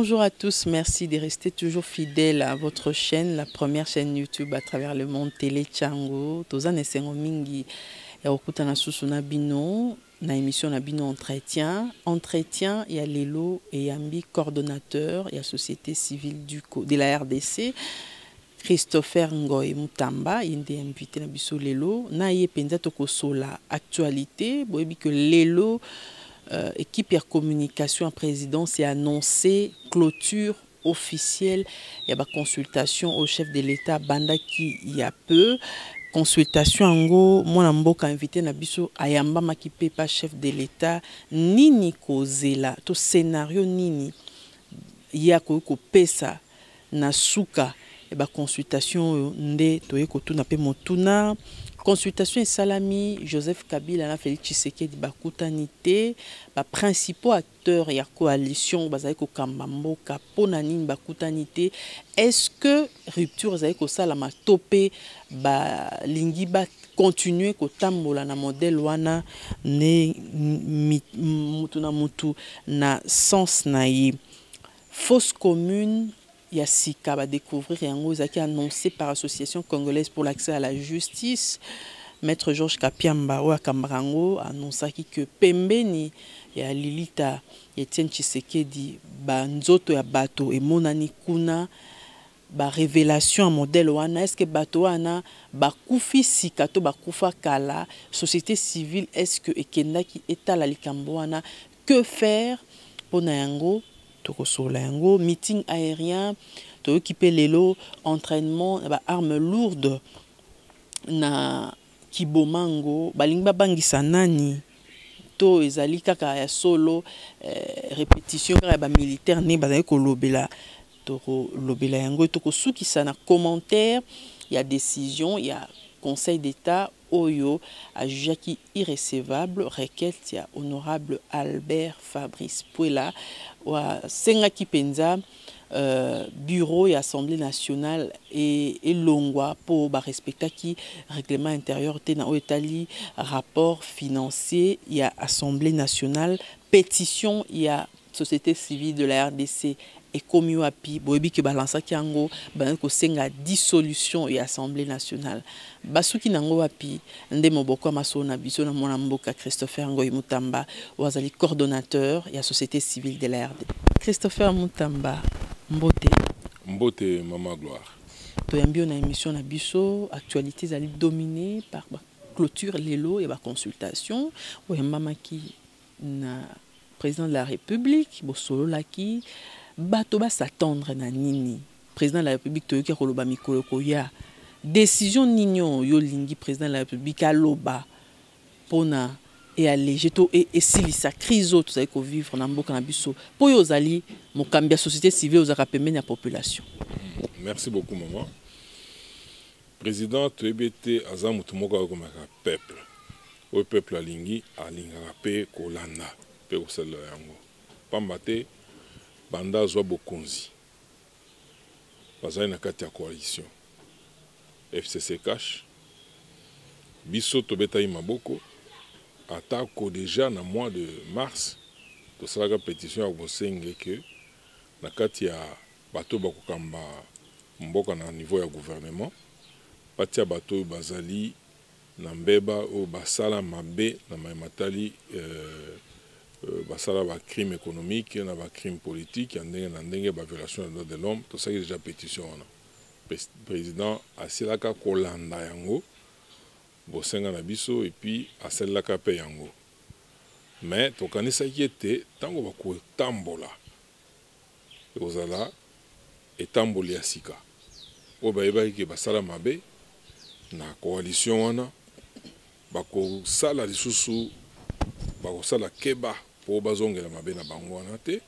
Bonjour à tous, merci de rester toujours fidèles à votre chaîne, la première chaîne YouTube à travers le monde Télé Tchango. Toza nesengo mingi ya okuta na susu na bino na émission na bino entretien ya lelo et yambi coordonnateur ya société civile de la RDC Christopher Ngoy Mutamba yende invité na biso lelo na ye penza tokosola actualité boyebi que lelo équipe de communication à présidence et annoncé clôture officielle. Il y a une consultation au chef de l'État Bandaki il y a peu. Consultation en go, moi mboka invité na biso ayamba makipe pas chef de l'État nini kozela to scénario nini ya ko pesa na suka et ba consultation nde toye ko tuna pe motuna. Consultation et salami, Joseph Kabila, Félix Tshisekedi, Bakutanité, les principaux acteurs de la coalition, Bazako Kambambo, Kaponanin, Bakutanité. Est-ce que rupture Zaiko Salama topé, Lingiba continuer Kotambola na modèle wana ne mutuna mutu na sens naïe. Fausse commune. Yassika va découvrir yango qui annoncé par l'Association congolaise pour l'accès à la justice. Maître Georges Kapiamba ou Kambarango annonça que Pembeni ya Lilita Etienne Tshisekedi ba nzoto ya bato et monani kuna ba révélation en modèle wana est-ce que bato wana ba kufi sikato ba kufa kala société civile est-ce que ekendaki etala likambo wana que faire pour yango meeting aérien, to équiper lelo, entraînement, armes lourdes na Kibomango, balingba bangisa nani, to ezali kaka ya solo, répétition kaka ba militaire ne bazali ko lobela, to lobela yango to ko sukisa na commentaire, il y a décision, il y a Conseil d'État Oyo a jugé qui irrécevable requête ya honorable Albert Fabrice Puela wa senga kipenza bureau et assemblée nationale et longwa pour respecter qui règlement intérieur tena Itali rapport financier il y a assemblée nationale pétition il y a société civile de la RDC et comme yoapi boyebi ke balansa kiango banako senga dissolution et assemblée nationale basuki nango wapi nde moboko maso na biso na mona mboka Christopher Ngoy Mutamba wazali coordonnateur et société civile de la RDC. Christopher Mutamba mbote mama gloire to yambio na émission na biso actualité zali dominée par clôture lelo et ba consultation ou mamaki na président de la République bosolo laki bato ba s'attendre na nini président de la République toyoki koloba mikolo koya décision nino yo lingi président de la République aloba pona et alléger to et silisa crise autres ça ko vivre na mboka na biso po yo zali mokambi ya société civile aux pembeni ya population. Merci beaucoup maman. Président toyebete aza mutu moko ko maka peuple o peuple alingi alinga pe kolanda pe ko sala yango pambate banda zwa bokonzi bazali na kati ya coalition FCC cash biso tobeta maboko atako déjà na mois de mars to salaka pétition ya bosenge que na kati ya bato bakokamba mboka na niveau ya gouvernement batia bato bazali na mbeba o basala mabe na matali basala ba crime économique na ba crime politique na ndenge ba violation des droits de l'homme tout ça déjà pétition wana président asilaka kolanda yango bosenga na biso et puis asalaka pe yango mais tokanisa kiete tango bako tambola ozala etamboli ya sika o bayeba ki basala mabe na coalition wana bako sala lisusu bako sala keba pour bazongela mabe na bango wana te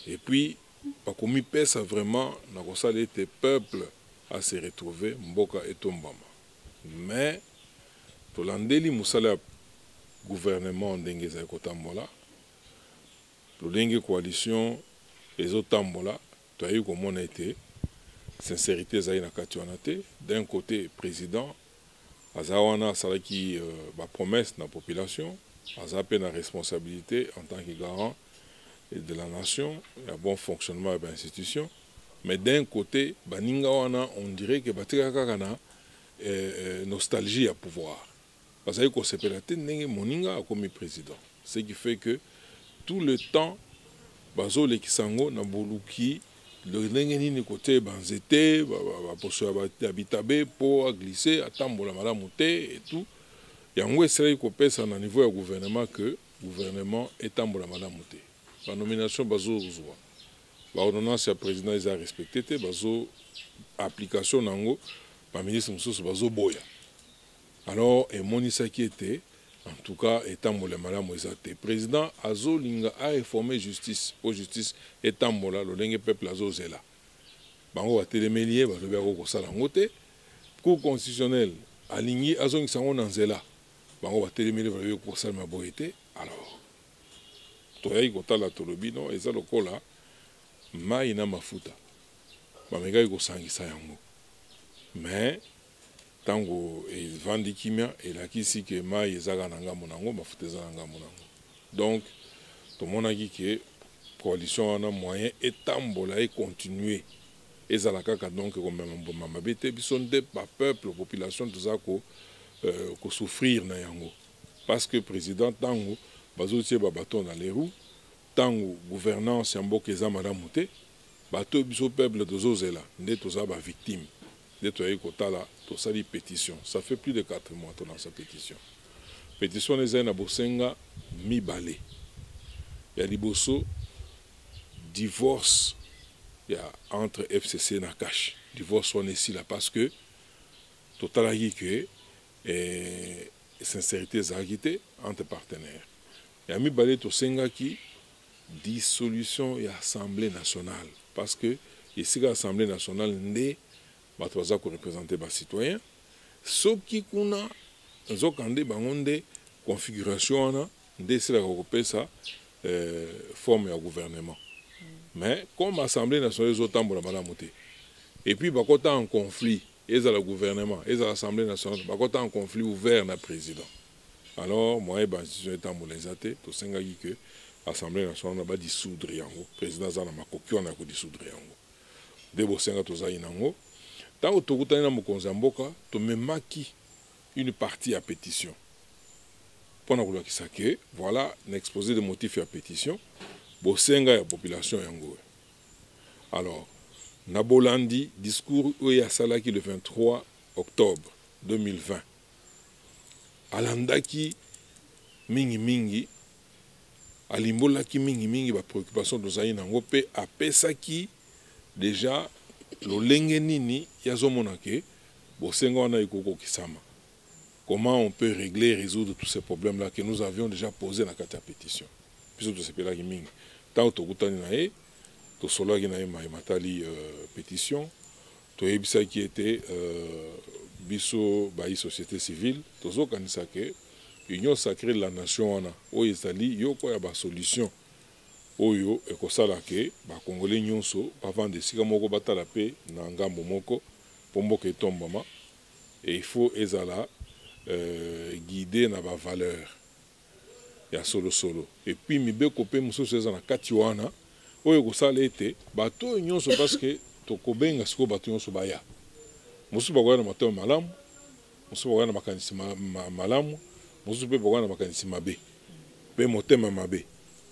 et puis bako mi pesa vraiment na ko sala ete peuple à se retrouver mboka etombama mais tolandeli musala gouvernement ndenge za kotambola tolingi coalition ezotambola toayi komona ete sincérité ezali na kati wana te d'un côté président aza wana asalaki ba promesse na population aza pe na responsabilité en tant que garant et de la nation, il y a bon fonctionnement de l'institution. Mais d'un côté, on dirait que nostalgie à pouvoir. Parce que c'est Moninga a commis président. Ce qui fait que tout le temps, bazo le kisango na boluki le ndenge ni côté banzete poso habitabe pour glisser atambola malamu te et tout. Yango esali ko pesa na niveau ya gouvernement que gouvernement etambola malamu te. La nomination bazo zwa. Ba ordonnance ya président ils a respecté te bazo application nango ba ministre mususu bazo boya. Alors et monisa qui était en tout cas, étant le malade le président Azo Linga a réformé justice. Pour justice, étant le peuple Azo Zela. Bango a télémélié, le bureau Salangote. Cour constitutionnelle, aligné Azo Nsango Nanzela. Bango a télémélié, le bureau Salma Boete. Alors, Toya Gota la Tolobino, et ça le cola, Maïna Mafuta. Bamega Gosangi Sayango. Mais, tango vandi kimia elakisi ke mai ezaka na ngambo nango mafuta eza na ngambo nango. Donc tomonaki ke coalition wana moyen etambola et continuer ezala kaka donc komema mabe te biso nde ba peuple population toza ko souffrir na yango parce que président tango bazotie ba bâton dans les roues tango gouvernance ya mboka eza malamu te bato biso peuple tozozela nde toza ba victime. Ça pétition. Ça fait plus de 4 mois que dans sa pétition. Pétition les na bosenga mi balé. Il y a liboso divorce il y a entre FCC et Nakash. Divorce on est ici là parce que total a que sincérité zagité entre partenaires. Il y a mi balé to senga qui dissolution et assemblée nationale parce que ici l'assemblée nationale n'est batoza ko représenter ba citoyen soki kuna nzokande bangonde configuration na ndesela ko pesa forme ya gouvernement mais comme assemblée nationale zotambola malamu te et puis bakota en conflit eza le gouvernement eza l'assemblée nationale bakota en conflit ouvert na président alors moi ba institution etambola ezate to sengaki que assemblée nationale ba dissoudre yango président za na makoki on a ko dissoudre yango debo senga to za inango. Tant que tu as tu me une partie à pétition. Pendant que voilà un exposé de motifs à pétition, bosenga la population yango. Alors, Nabolandi, discours Oya Salaki le 23 octobre 2020. Alandaki mingi, alimbolaki mingi, ba préoccupation de Zaï Nango, pe apesaki déjà. Comment on peut régler et résoudre tous ces problèmes-là que nous avions déjà posés dans la pétition. Puisque ce là tant que tu as pétition, tu as qui était biso société civile, tu as que l'Union sacrée de la nation, il y a solution. Oyo ekosala ke ba congolais nyonso avant de sika moko batala pe na ngambo moko pomboka etombama et il faut ezala guider na ba valeur ya solo et puis mibeko pe mususu eza na kati wana oyo kosala ete bato nyonso parce que tokobenga siko bato nyonso baya mususu bakoya na mato malamu mususu bakoya na makanisi malamu mususu pe bakoya na makanisi mabe pe motema mabe.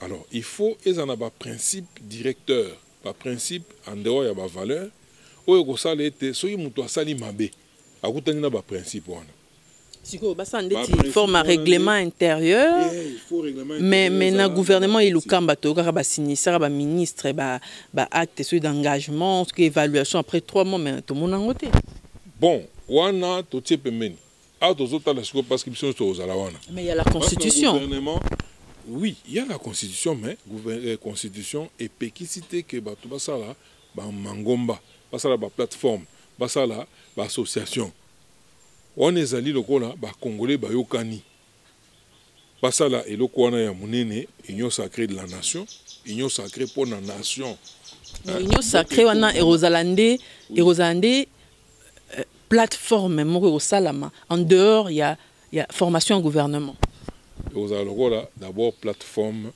Alors, il faut un principe directeur, un principe en dehors de la valeur. Ou il faut un principe. Il forme un règlement intérieur, mais le gouvernement il a signé un ministre, un acte d'engagement, une évaluation après 3 mois, mais tout le monde a voté. Bon, on a tout ce qui mais il y a la constitution. Oui, il y a la constitution, mais la constitution est péquicité que tout ça là, mangomba, basala ba plateforme, basala ba association. On est allé le là, congolais ba yokani. Basala et le kwana ya munene, union sacrée de la nation, union sacrée pour la nation. Union sacrée wana Erosalandé, plateforme moko salama. En dehors, il y a formation au gouvernement. D'abord plateforme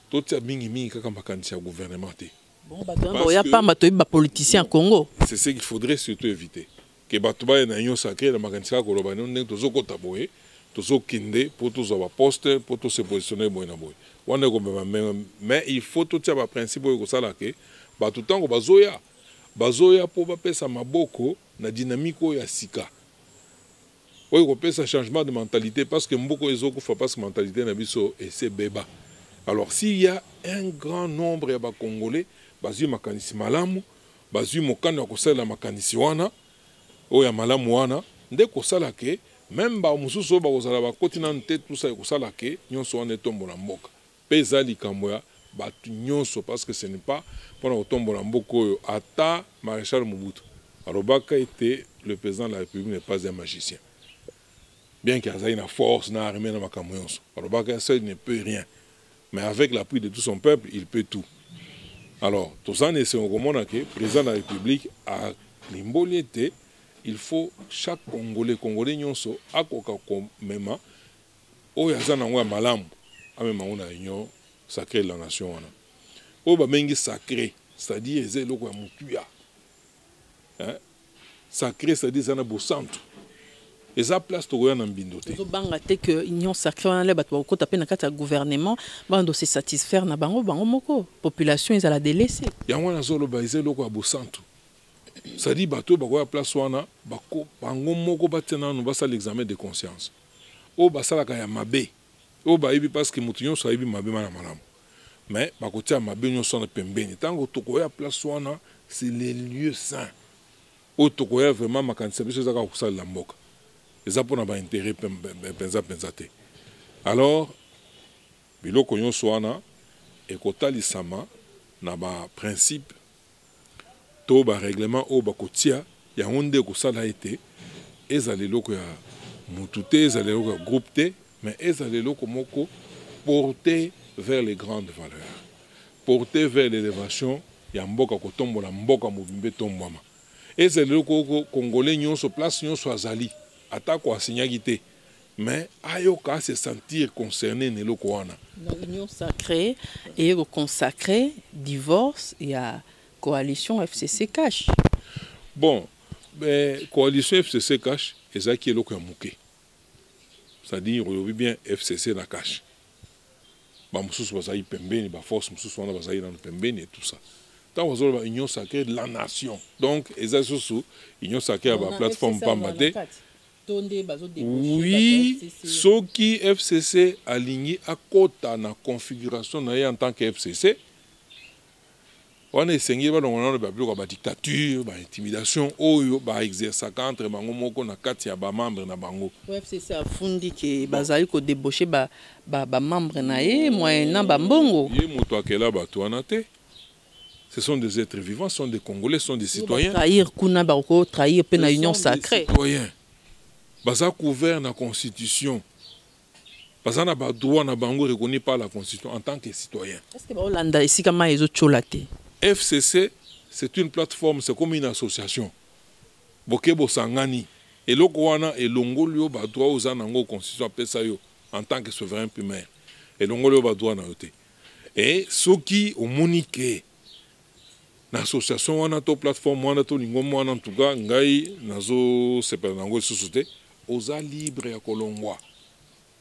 totia mingi kaka makanisi ya gouvernement te. Bon, il n'y a pas de politicien au Congo. C'est ce qu'il faudrait surtout éviter. Que Batouba ait un sacré dans makanisi ya kolobani on est tozo kotaboye, tozo kinde pour tous avoir poste pour tous se positionner boy na boy. Mais il faut tout ça par principe que ça là que batutango bazoya pour bapesa maboko na dynamique ya sika. Oui, on peut un changement de mentalité parce que beaucoup de gens ne font pas cette mentalité et c'est béba. Alors, s'il y a un grand nombre de Congolais, bazu makanisi malamu, bazu mokano akosala makanisi wana, oya malamu wana, nde kosala ke même ba mususu ba kozala ba kotina nte tout ça kosala ke nyonso wana tombola mboka. Peza likambo ya batu nyonso parce que ce n'est pas pour tombola mboka oyo ata Maréchal Mobutu. Arobaka était le président de la République n'est pas un magicien. Bien qu'il ait une force, une armée, une makamouons. Arobaka seul ne peut rien. Mais avec l'appui de tout son peuple, il peut tout. Alors, tout ça, c'est un moment que le président de la République a l'imboliété. Il faut chaque Congolais nyonso akoka komema o yazana ngwa malamu amema ona union sacrée de la nation wana. O ba mengi sacré, c'est-à-dire ezelo ya mutuya. Hein? Sacré c'est-à-dire ça na bosantu. Eza place to na mbindo te. Zo banga te que union sacrée wana le bato ko taper na kati ya gouvernement bando se satisfaire na bango moko population ezala délaissée. Yango na zolo ba ezelo ya bosantu. C'est-à-dire bato bakoya place wana bako bango moko batena no basa l'examen de conscience. O basala ka ya mabe. O ba ibi parce que mutu nyonso ibi mabe mana malamu. Mais bakotia mabe nyonso na pembeni. Tango tokoya place wana c'est les lieux saints. O tokoya vraiment makanisa biso zaka kusala la mboka. Eza pona ba intérêt penza te. Alors biloko nyonso wana ekotalisama na ba principe to ba règlement o ba kotia ya onde ko sala été ezali loko ya mututé ezali loko ya groupe te mais ezali loko moko porté vers les grandes valeurs, porté vers l'élévation ya mboka ko tombola mboka mobimbe tombwama ezali loko congolais nyonso place nyonso azali atako asinyaki te mais ayoka se sentir concerné ne loko wana. L'union sacrée et consacré divorce et à coalition FCC cash. Bon, mais coalition FCC cash, c'est ça qui est le cas mouké. C'est-à-dire, on bien FCC na cash. Bah, moussous basaï pembeni, bah force moussous wana basaï dans le pembeni et tout ça. Tant que vous union sacrée de la nation. Donc, et sous union sacrée à la plateforme Pambade. Oui, ce qui FCC aligné à côté na configuration en tant que FCC. On est sengi ba longono ba biloko ba dictature, ba intimidation oyo ba exercer entre bango moko na kati ya ba membre na bango. FCC afundi ke bazali ko débaucher ba membre na ye moyennant ba mbongo. Ye moto akela ba to anate. Ce sont des êtres vivants, ce sont des Congolais, ce sont des citoyens. Trahir kuna ba ko trahir pe na union sacrée. Citoyens. Baza couvert na constitution. Baza na ba droit na bango reconnu par la constitution en tant que citoyen. Est-ce que ba Hollanda ici kama ezo cholate? FCC, c'est une plateforme, c'est comme une association. Bokebo Sangani. Et le Kouana et l'Ongolio ba droit aux anango constitution pesayo en tant que souverain primaire. Et l'Ongolio ba droit na yote. Et ce qui au monique l'association wana to plateforme wana to lingomo wana en tout cas ngai nazo sepela nango société oza libre ya kolongwa.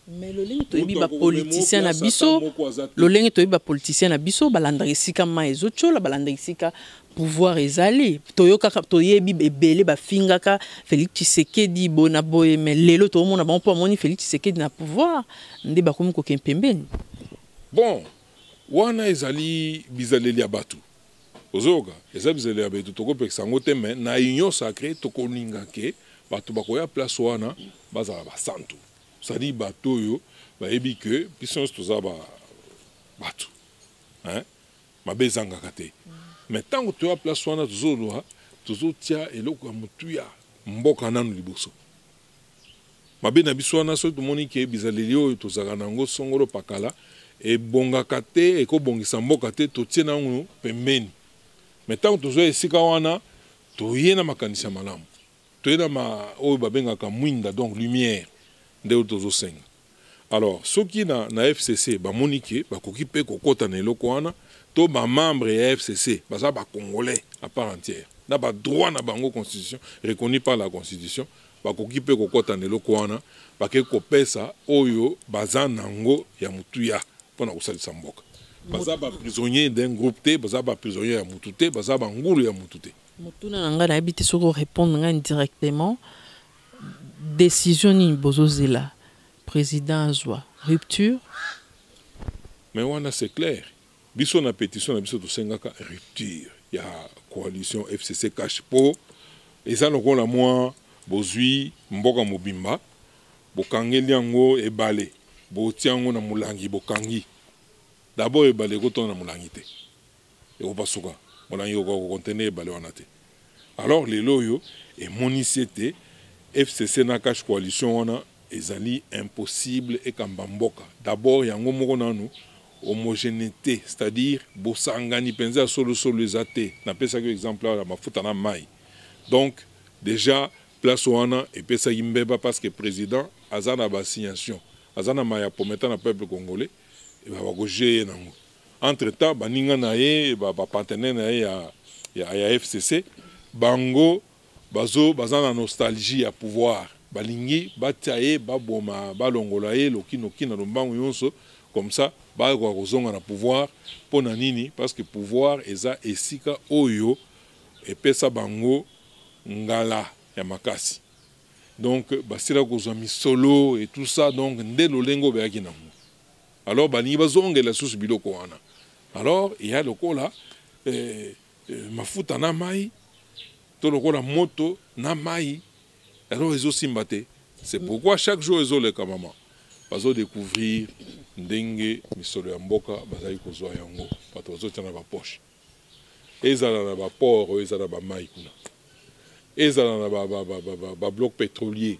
Mais le lenge to ba politicien na biso, le lenge to ba politicien na biso balanda esika ma ezochola balanda esika pouvoir ezali toyoka to yebi ebele ba fingaka Félix Tshisekedi bona boye mais lelo to mona ba po moni Félix Tshisekedi na pouvoir nde ba komi ko kempembeni. Bon, wana ezali bizaleli ya batu. Ozoga, ezali bizaleli ya batu toko pekisa ngote mais na union sacrée to kolinga ke batu bakoya place wana bazala ba santu. C'est-à-dire bateau yo ba ebi que puissance toza ba bateau hein ma bezanga kate mais tant que tu as place wana tozo tia eloko ya mutuya mboka nanu liboso mabe na biso wana so tomoni ke bizaleli oyo tozaka nango songolo pakala e bongaka te e ko bongisa mboka te totie nango pembeni mais tant que tozo esika wana toye na makanisa malamu toye na ma oyo babengaka mwinda donc lumière. Alors, ceux qui na FCC, ba monique, ba kokipe kokota na eloko wana, to ba membre ya FCC, ba za ba congolais à part entière. Na ba droit na bango constitution reconnu par la constitution, ba kokipe kokota na eloko wana, ba ke kopesa oyo baza nango ya mutuya pona kosalisa mboka. Baza ba prisonnier d'un groupe T, baza ba prisonnier ya mutu te, baza ba ngulu ya mutu te. Mutuna nanga na habité soko répondre indirectement décision ni bozozela président azwa rupture. Mais wana c'est clair. Biso na pétition na biso to sengaka rupture. Il y a coalition FCC cache po eza lokola moi bozui mboka mobimba bokangeli yango ebale botiango na mulangi bokangi. D'abord ebale ko to na mulangi te. Et on va souka. Mulangi ko contenir ebale wana te. Alors les loyo et monicité FCC na cache coalition wana ezali impossible et kambamboka. D'abord yango moko nanu homogénéité, c'est-à-dire bosangani penza solo ezate. Na pesa que exemple la mafuta na mai. Donc déjà place wana et pesa yimbeba parce que président azana ba signation. Azana maya pometa na peuple congolais et ba goje nango. Entre-temps baninga na ye ba partenaire na ye ya FCC bango bazana nostalgie à pouvoir balingi bataye baboma balongola ye lokinoki na lombango yonso comme ça ba kwa kozonga na pouvoir pona nini parce que pouvoir eza esika oyo epesa bango ngala ya makasi donc basira kozwa misolo et tout ça donc nde lolengo beaki nango alors balingi bazongela susu biloko wana alors il y a lokola mafuta na mai to lokola moto na mai alors ils aussi mbaté c'est pourquoi chaque jour ils ont les kamama bazo découvrir ndenge misolo ya mboka bazali kozwa yango pato bazo tana ba poche ezala na ba port ezala ba mai kuna ezala na ba bloc pétrolier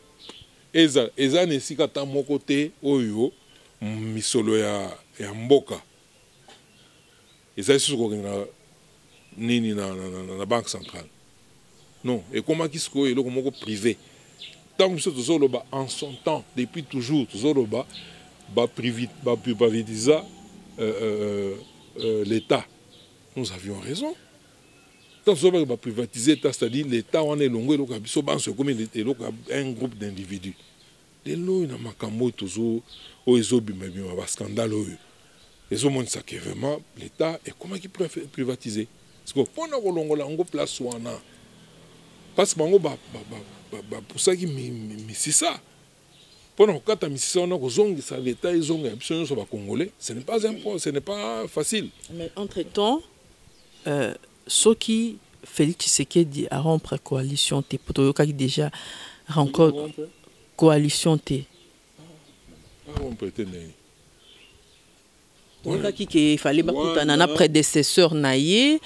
ezala nesika ta moko te oyo misolo ya mboka ezali suko na nini na banque centrale. Non, et comment qui se coule le mot privé. Tant que nous sommes en son temps, depuis toujours, nous sommes privatiser l'État. Nous avions raison. Tant que nous sommes privatiser l'État, c'est-à-dire l'État, on est long, comme un groupe d'individus. Les lois, il y a un toujours, un scandale. Les hommes ont dit vraiment l'État, et comment il peut privatiser? Parce que pendant que l'on a une place, parce que pour ça qui c'est ça. Pendant que l'État est congolais, ce n'est pas un ce n'est pas facile. Mais entre-temps, ceux qui Félix Tshisekedi a rompre coalition T, qui déjà rencontre coalition T. Il fallait que prédécesseur naïe,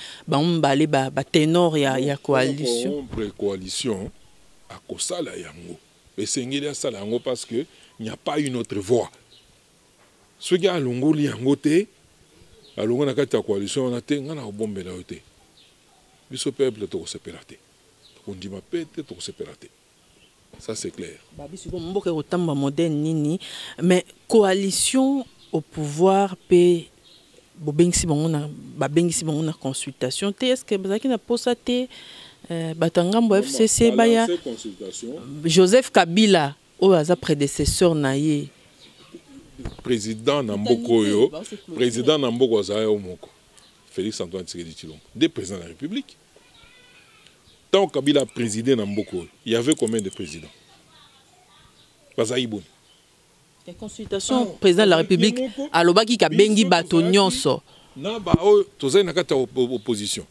ténor ya coalition. Coalition à Kosala yango. Et c'est yango parce que il n'y a pas une autre voie. Ce qui a l'ongoli yango te, a l'ongo na kati ya coalition na te ngana obombe la te. Biso peuple to separaté. On dit ma pète to separaté. Ça c'est clair. Mais coalition au pouvoir pe bobengisi bango na consultation te est-ce que bazaki na posa te batangambo FCC baya Joseph Kabila o aza prédécesseur na ye président na mboko yo président na mboko za yo moko Félix Antoine Tshisekedi Tshilombo des présidents de la République tant Kabila présidé na mboko il y avait combien de présidents bazaïbon. La consultation président de la République à l'obaki kabengi bato nyonso. Na ba tozai na kata opposition.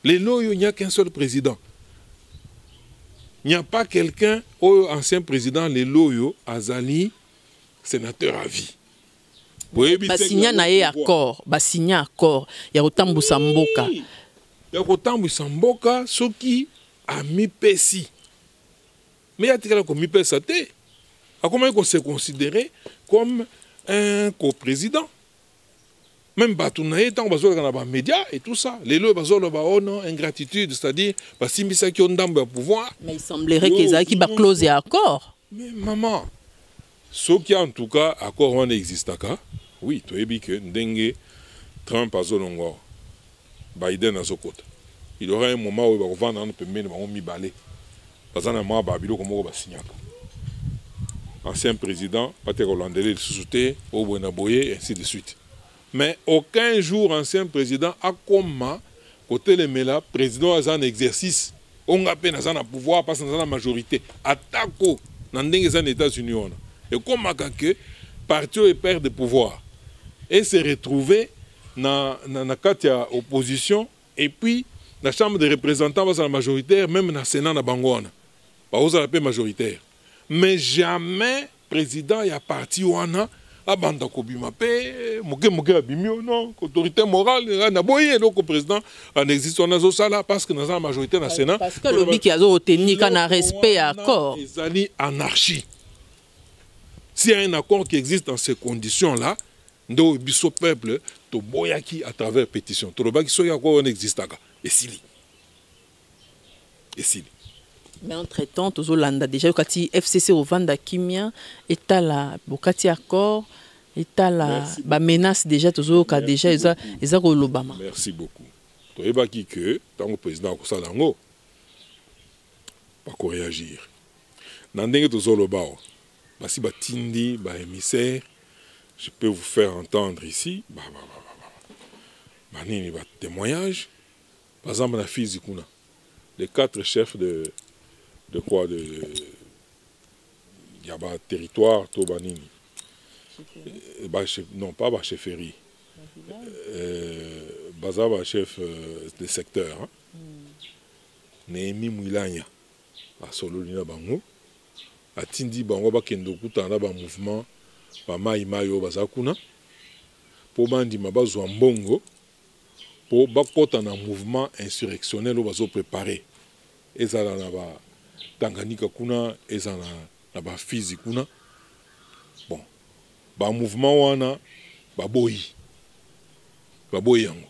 Les loyo il n'y a qu'un seul président. Il n'y a pas quelqu'un au ancien président les loyo azali sénateur à vie. Basigna na ye accord, basigna accord ya kotambusa mboka. Ya kotambusa mboka soki a mi pesi. Mais ya tikala ko mi pesa te. Comment il se considérer comme un co-président? Même Batounaï, tant que dans les médias et tout ça, les lois ont non ingratitude, c'est-à-dire parce qu'ils ont un pouvoir. Mais il semblerait qu'ils aient qui close et accord. Mais maman, Ce qui en tout cas, accord on existe oui, tu es que Ndenge, Trump a zonongo, Biden a zokota. Il y aura un moment où il va vendre un peu de mi balé. Parce que moi, Babilo comme on va signer. Ancien président, Patrick Hollandais, il sous-souté, au Buenaboye, et ainsi de suite. Mais aucun jour, ancien président a comme côté les méla, président a un exercice, on a peine à pouvoir parce que la majorité. Attaque dans les États-Unis. Et comme que parti est perd de pouvoir et se retrouver dans la opposition et puis la Chambre des représentants va la majoritaire, même dans le Sénat na Bangwana. Bah vous la paix majoritaire. Mais jamais président y a parti wana abanda ko bima pe moke abimio non autorité morale na boye donc président en existe on a ça parce que dans la majorité na Sénat parce que le biki azo retenir kana respect à accord les alliés anarchie. S'il y a un accord qui existe dans ces conditions là ndo biso peuple to boyaki à travers pétition to baki so ya ko on existe ka et sili. Mais entre-temps, Tozolanda déjà kati FCC au Vanda Kimia eta la bokati accord eta la ba menace déjà Tozoka déjà eza ko lobama. Merci beaucoup. To ebaki que tant que président ko salango pas ko réagir. Nandenge Tozolobao. Basi ba tindi ba émissaire, je peux vous faire entendre ici nini ba témoignage. Par exemple la fille Zikuna. Les 4 chefs de quoi de Yaba territoire Tobanini. Non, pas ba chefferie. Bazaba chef de secteur. Hein? Némi Mouilanya. A Sololina Bango. A Tindi Bango Bakendo Kutana ba mouvement. Ba Maïmayo Bazakuna. Pour Bandi Mabazo Mbongo. Pour bakota na mouvement insurrectionnel bazo préparé ezala na ba Tanganyika kuna ezala na ba Fizi kuna bon ba mouvement wana baboyi yango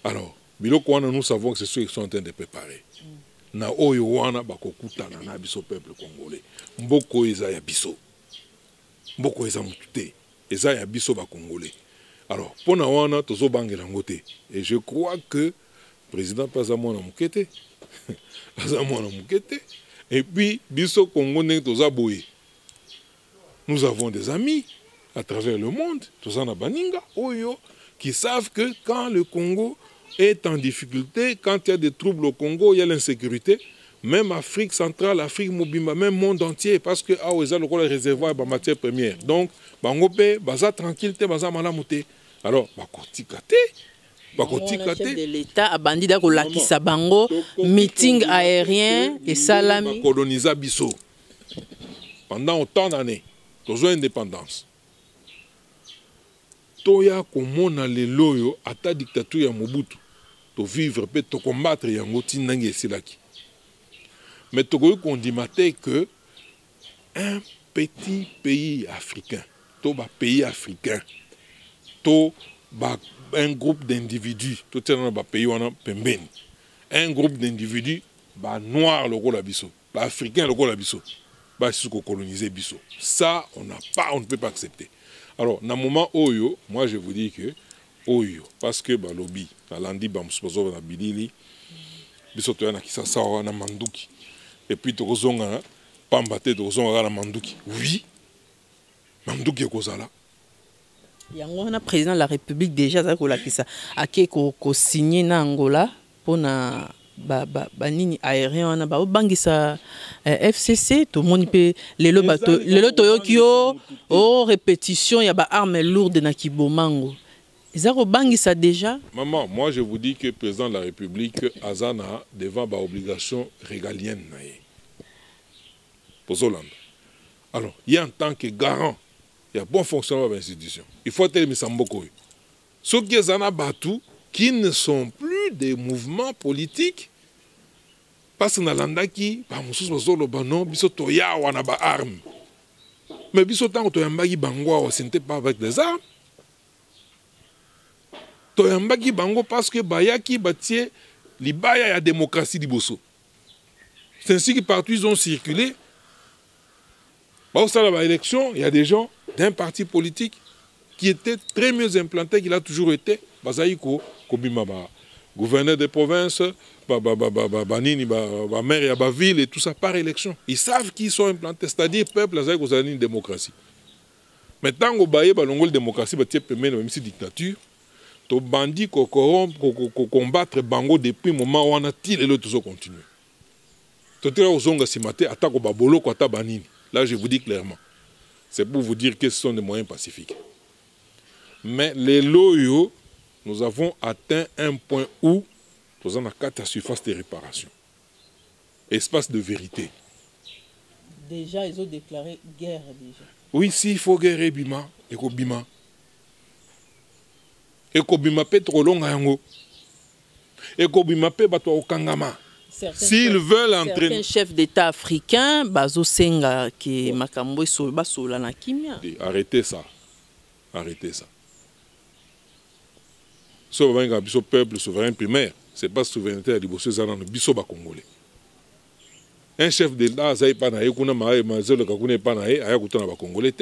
alors biloko wana nous savons que c'est ceux qui sont en train de préparer na oyo wana bakokutana na biso peuple congolais mboko eza ya biso mboko eza mutute eza ya biso ba congolais. Alors, pour nous, tozo bangela ngote. Et je crois que le président Pazamona Moukete, et puis, biso Congo toza boye. Nous avons des amis à travers le monde, Tozana Baninga, Oyo, qui savent que quand le Congo est en difficulté, quand il y a des troubles au Congo, il y a l'insécurité, même Afrique centrale, Afrique Mobimba, même monde entier, parce que ils ont le réservoir de matières premières. Donc, Bangope, Baza tranquillité, Baza Malamouté. Alors, chef de l'État a bandit d'ako lakisa bango meeting aérien et salami colonisa biso pendant autant d'années tozo indépendance toya komona lelo yo ata dictature ya Mobutu to vivre pe to combattre yango tinangi esilaki mais tokoki kondimate que un petit pays africain to ba pays africain un groupe d'individus, un groupe d'individus, noirs le labiso, africains le labiso, coloniser biso. Ça, on ne peut pas accepter. Alors, dans le moment Oyo, moi je vous dis que Oyo, parce que lobby, la landi bamspozo na bilili, biso toyana kisasa na manduki, et puis tozonga pambate tozonga na manduki. Oui, manduki ekozala. Yango na président de la République déjà ça ko lakisa ake ko signer na Angola pona ba nini aérien na ba bangisa FCC tout monde peut lelo toyokio o répétition ya ba armes lourdes na Kibomango ils ont bangisa déjà. Maman, moi je vous dis que le président de la République azana devant ba obligation régalienne na ye pour Hollande. Alors il y a en tant que garant il y a bon fonctionnement de l'institution. Il faut être mis en beaucoup. Ceux qui ne sont plus des mouvements politiques, parce que dans l'andaki, armes. Mais ce n'était pas avec des armes. Toyambaki bango parce que bayaki batie libaya ya démocratie liboso. C'est ainsi que partout ils ont circulé. Au sein de l'élection, il y a des gens d'un parti politique qui étaient très mieux implantés qu'il a toujours été. Bazaïko, Kobima, gouverneur des provinces, maire et la ville et tout ça par élection. Ils savent qu'ils sont implantés, c'est-à-dire peuple, vous avez une démocratie. Maintenant, vous voyez la démocratie, même si dictature, to bandit ko combattre bango depuis moment où on a tiré le tout continuer. Là, je vous dis clairement. C'est pour vous dire que ce sont des moyens pacifiques. Mais les loyaux, nous avons atteint un point où nous avons 4 surfaces de réparation. Espace de vérité. Déjà, ils ont déclaré guerre déjà. Oui, s'il faut guerre, Bima, et Bima. Et Bima peut trop long à Yango. Et Bima peut battre au Kangama. S'ils veulent entraîner. Certains chefs d'État africains, Bazo Senga, qui est Makambo, Sola Kimia. Arrêtez ça. Arrêtez ça. Souverain peuple souverain primaire, ce n'est pas souveraineté à l'Ibosso Zanan, Bisoba Congolais. Un chef d'État, ça n'est pas naïe, qu'on a marre, Mazelo Kakune pas naïe, Aya Koutana Congolais.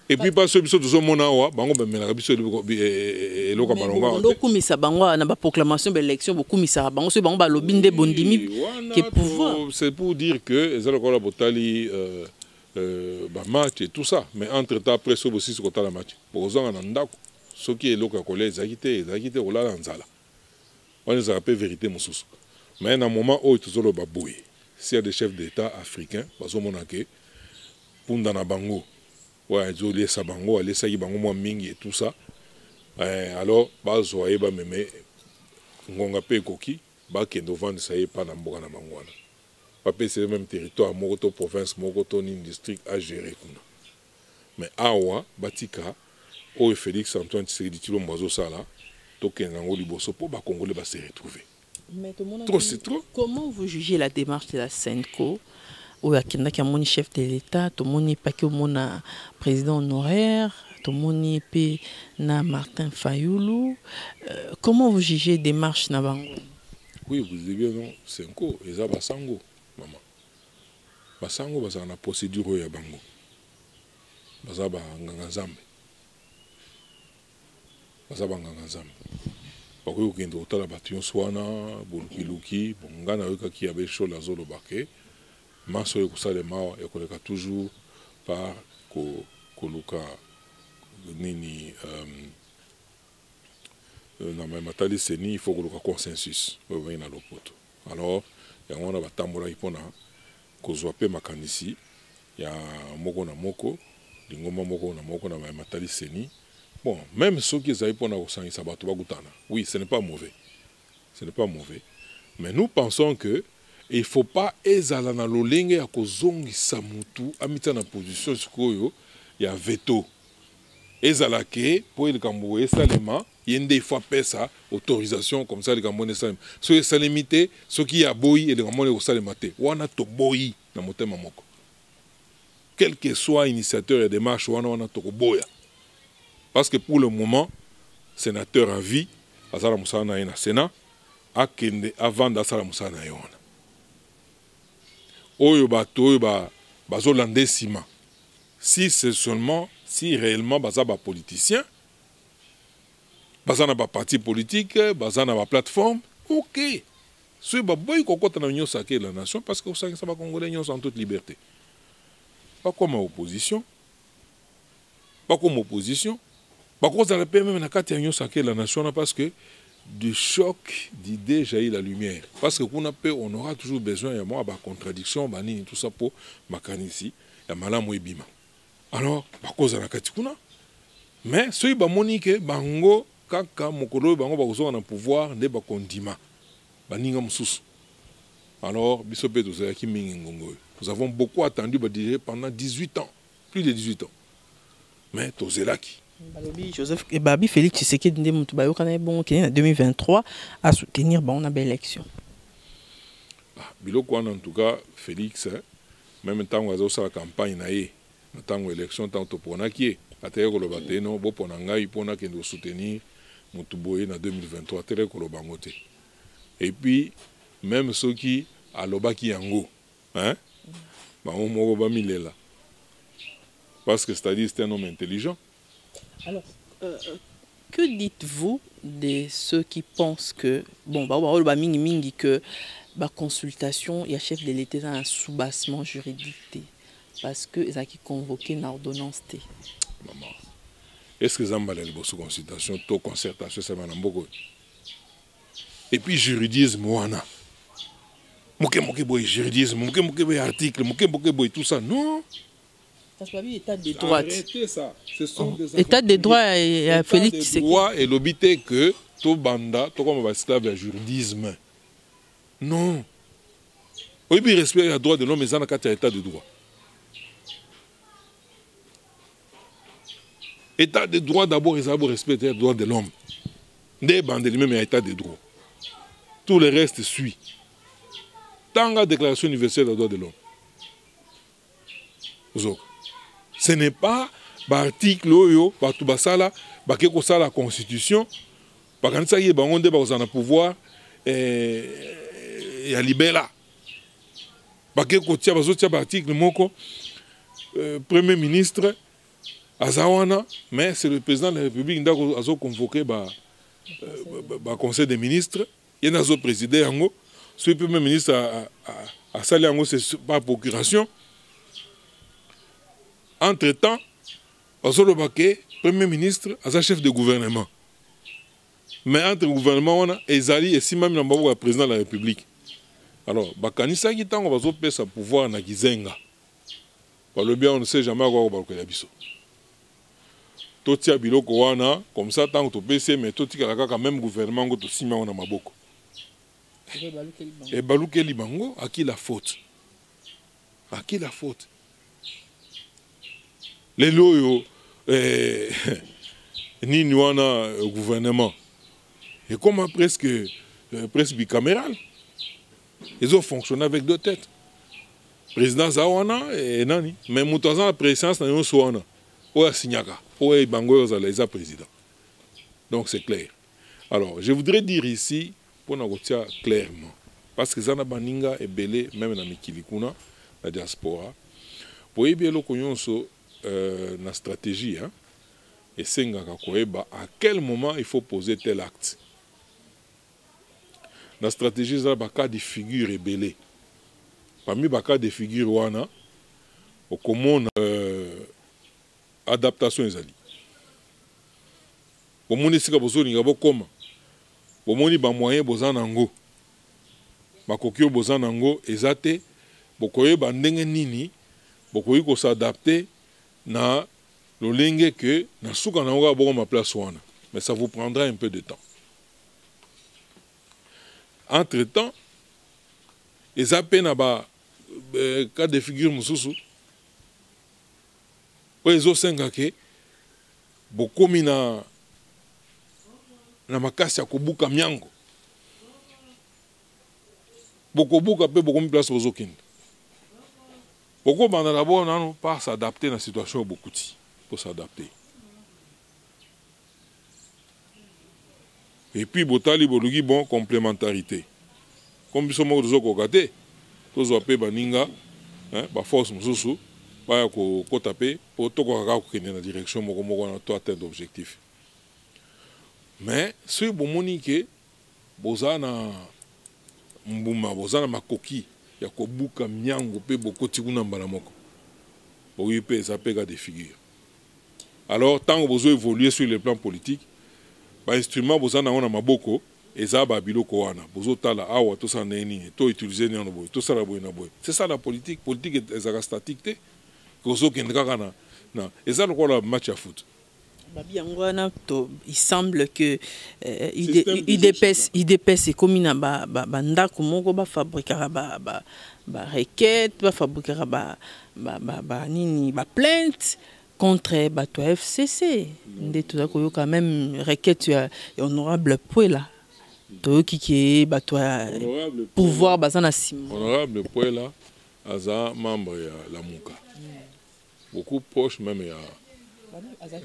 Et puis pas ceux qui sont tous monawa, bango ben la biso et loka balonga. Beaucoup mis ça bango na ba proclamation d'élection beaucoup mis ça bango ce bango ba lobinde bondimi qui pouvoir. C'est pour dire que ezalo kola botali ba match et tout ça, mais entre temps après so aussi ce kota la match. Pour na ndako, ce qui est loka kolé ezakité olala nzala. On les rappelle vérité mosusu. Mais à un moment où tout solo ba boui. S'il y a des chefs d'État africains, bazo monake punda na bango. Ouais, ils ont laissé bango, laissé bango moi mingi et tout ça. Alors, bazo aeba meme ngonga pe koki, ba kendo vendre ça pas na mboka na bangwana. Papé c'est le même territoire, mokoto province, mokoto ni district à gérer kuna. Mais awa batika o Félix Antoine Tshisekedi Tshilombo bazo sala, tokenda ngo liboso po ba congolais ba se retrouver. Mais trop c'est trop. Comment vous jugez la démarche de la Senco? Ou à qui a mon chef de l'État, tout le monde n'est pas que mon président honoraire, tout le monde n'est pas na Martin Fayoulou. Comment vous jugez des démarches na bango? Oui, vous dites bien non, Senko, et ça basango, maman. Basango, basa na procédure ya bango. Basa ba nganga zambe. Basa ba nganga zambe. Bakoyo kendo otala bation swana, bolukiluki, bongana yoka ki abe show la zolo bake. Maso ekusalema ekoleka toujours par koluka nini na matali seni il faut koluka consensus na lopoto. Alors yango na batambola ipona kozwa pe makanisi ya moko na moko lingoma moko na moko na matali seni. Bon, même ceux qui ont ipona kosangisa bato bakutana. Oui, ce n'est pas mauvais. Ce n'est pas mauvais. Mais nous pensons que il ne faut pas ezala na lolenge ya kozongi samutu amita na position sikoyo ya veto. Ezala ke pour le kambo esalema yende faut pesa autorisation comme ça le kambo esalema. So esalemité ce qui a boyi et le kambo esalema te. Wana to boyi na motema moko. Quel que soit initiateur et démarche wana to boya. Parce que pour le moment sénateur à vie azala musana na Sénat akende avant d'asala musana yona. Oyo bato oyo bazolande sima. Si c'est seulement, si réellement baza ba politicien, baza na ba parti politique, baza na ba plateforme, ok. Si ba boy kokota na nyonso ke la nation parce que ça va congolais nyonso en toute liberté. Pas comme opposition. Pas comme opposition. Par contre, ça peut même na kati ya nyonso ke la nation parce que du choc d'idées jaillit la lumière. Parce que on aura toujours besoin de moi, contradiction, tout ça pour makanisi, ya malamu ebima. Alors, par cause de la katikuna. Mais ceux qui monique bango kaka mokolo bango bakozo na pouvoir ne ba kondima. Baninga mususu. Alors, bisope tozaki mingi ngongo. Nous avons beaucoup attendu pendant 18 ans, plus de 18 ans. Mais tozelaki. Joseph Babi Félix Tshisekedi ndé mutu bayo kana bon qui en 2023 à soutenir bon na belle élection. Biloko en tout cas Félix même temps ozo sa campagne na ye na tango élection tant to pona ki ateye ko loba te no bo pona ngai pona ke ndo soutenir mutu boye na 2023 tere ko loba ngote. Et puis même ceux qui a loba ki yango hein ba mo ba milela Parce que c'est-à-dire c'est un homme intelligent. Alors, que dites-vous de ceux qui pensent que, bon, mingi que la consultation, il y a chef de l'État dans un soubassement juridique parce que ils ont convoqué une ordonnance. Maman, est-ce que vous avez une consultation, une concertation, ça va beaucoup. Et puis juridisme, wana. Mouké boy juridisme, mouké boy article, mouké boy tout ça, non. Ça se passe état de droit. Arrêtez ça. Ce sont des état de droit et Félix Tshisekedi. Droit et l'obité que tout banda, tout comme esclave, juridisme. Non. Oui, bien respect le droit de l'homme, mais ça n'a qu'à état de droit. État de droit d'abord, ils ont respecté le droit de l'homme. Des bandes, même état de droit. Tout le reste suit. Tant la déclaration universelle des droits de l'homme. Ce n'est pas l'article la constitution, parce que ça y est, on a pouvoir et à libérer. Parce que l'article premier ministre Azawana, mais c'est le président de la République qui a convoqué le conseil des ministres. Il y a un président, ce premier ministre a salé c'est par procuration. Entre-temps, le premier ministre a chef de gouvernement. Mais entre le gouvernement et Zali et Simam le président de la République. Alors, Bakanisa qui t'a on va sa pouvoir na Gizenga. Par le bien, on ne sait jamais à quoi on va biso. Totia biloko wana, comme ça, tant que tu peux, mais tout le même gouvernement que tu Simam na maboko. Et Balouke Libango, à qui la faute? À qui la faute? Les loyaux, ni wana gouvernement. Et comme presque bicaméral. Ils ont fonctionné avec deux têtes. Président Zawana et Nani. Mais Moutazan la présidence n'a pas Soana. Ou à Signaka. Ou à Ibango les président. Donc c'est clair. Alors, je voudrais dire ici, pour nous dire clairement, parce que Zana Baninga est belé, même dans Mikilikuna, la diaspora, pour y bien le na stratégie, hein, et à quel moment il faut poser tel acte. La stratégie, c'est un cas de figure ébélée. Parmi les cas de figure, wana, au commun, adaptation est ali. Au monde ici, il y a comment. Au monde, il y a moyen de nango. Bakokyo boza nango, ezate, bokoye bandenge nini, bokoye ko s'adapter na lolenge que na suka na nga bon ma place wana. Mais ça vous prendra un peu de temps. Entre-temps, les appels na cas de figure mususu. Ils ont sengake bokomi na makasi ya kobuka miango. Bokobuka pe bokomi place bozokinde. Boko banda d'abord non pas s'adapter à la situation beaucoup pour s'adapter. Et puis botali bolugi bon complémentarité. Comme biso mo zo kokate, to zo pe baninga, hein, ba force mususu, ba ko taper pour to ko ka ko na direction moko na to atteindre objectif. Mais ce bomoni ke bozana mbuma bozana makoki ya kobuka miango pe bokoti kuna mbala moko. Oui, ça pega des figures. Alors, tant que vous évoluez sur le plan politique, l'instrument vous en avez maboko et ça ba biloko wana. Vous tala awa tout ça neni, tout utiliser ni boy, tout ça la boy na boy. C'est ça la politique. Politique est statique te. Que vous kendra kana na. Et ça le quoi la match à foot. Il semble que IDPS est comme une banda comme ba fabriquera ba requête, ba fabriquera ba plainte contre bato FCC. Ndé tout ça quand même requête honorable Pouela. To qui bato pouvoir bazana sim. Honorable Pouela aza membre ya la Muka. Beaucoup proche même ya